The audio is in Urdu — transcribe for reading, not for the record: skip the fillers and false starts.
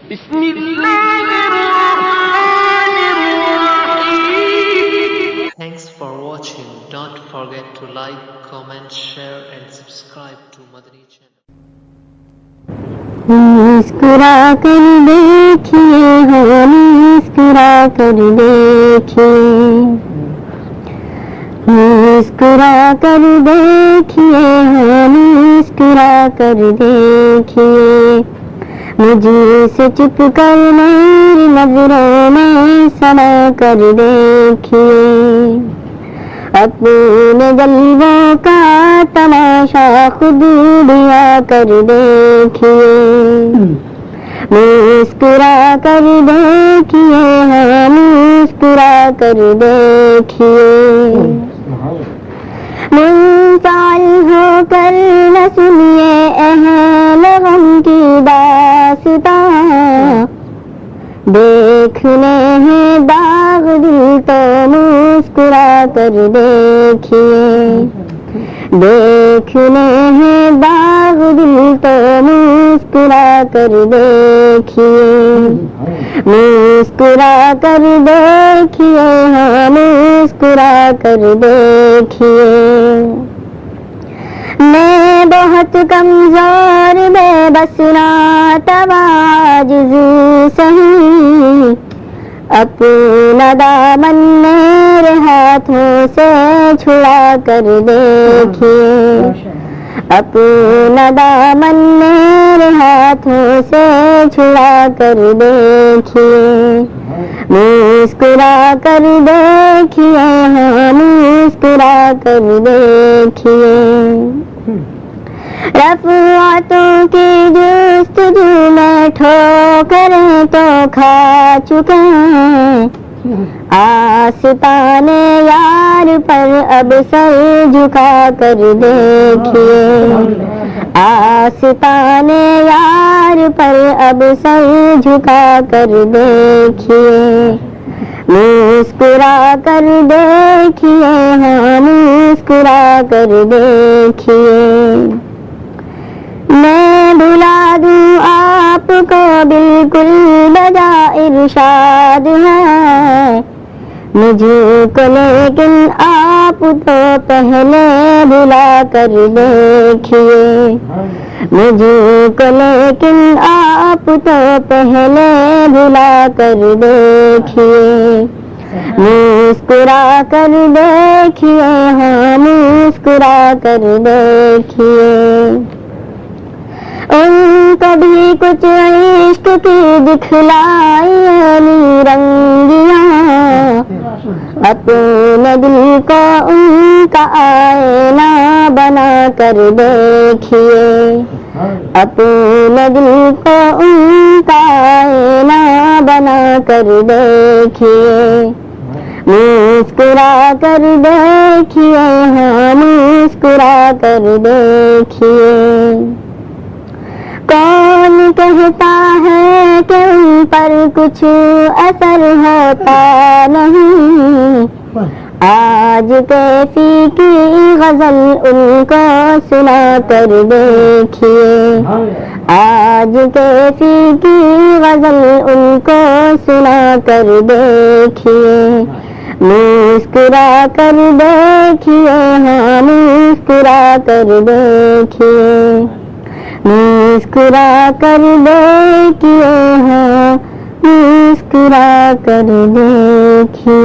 بسم اللہ الرحمن الرحیم. Thanks for watching. Don't forget to like, comment, share and subscribe to Madani channel. مسکرا کر دیکھیے ہاں مسکرا کر دیکھیے مسکرا کر دیکھیے ہاں مسکرا کر دیکھیے مجھے سے چپ کر میری نظروں میں سما کر دیکھیے اپنے جلووں کا تماشا خود دیا کر دیکھیے مسکرا کر دیکھیے ہاں مسکرا کر دیکھیے منفعل ہو کر نہ سنیے اہل غم کی داستاں دیکھنے ہیں داغ دل تو مسکرا کر دیکھیے دیکھنے ہیں داغ دل تو مسکرا کر دیکھیے مسکرا کر دیکھیے ہاں مسکرا کر دیکھیے میں بہت کمزور بے بس ناتواں عاجز سہی اپنا دامن میرے ہاتھوں سے چھڑا کر دیکھیے اپنا دامن میرے ہاتھوں سے چھڑا کر دیکھیے مسکرا کر دیکھیے ہاں مسکرا کر دیکھیے رفعتوں کی جستجو میں ٹھوکریں تو کھا چکے ہیں آستانے یار پر اب سر جھکا کر دیکھیے آستانے یار پر اب سر جھکا کر دیکھیے مسکرا کر دیکھیے ہاں مسکرا کر دیکھیے میں بھلا دوں آپ کو بالکل بجا ارشاد ہے مجھے کو لیکن آپ تو پہلے بھلا کر دیکھیے مجھے کو لیکن آپ تو پہلے بھلا کر دیکھیے مسکرا کر دیکھیے ہاں مسکرا کر دیکھیے ان کو بھی کچھ عشق کی دکھلائی رنگیاں اپنے دل کو ان کا آئینہ بنا کر دیکھیے اپنے دل کو ان کا آئینہ بنا کر دیکھیے مسکرا کر دیکھیے ہاں مسکرا کر دیکھیے کون کہتا ہے کہ ان پر کچھ اثر ہوتا نہیں آج کیسی کی غزل ان کو سنا کر دیکھیے آج کیسی کی غزل ان کو سنا کر دیکھیے مسکرا کر دیکھیے ہاں مسکرا کر دیکھیے مسکرا کر دیکھیے ہاں مسکرا کر دیکھیے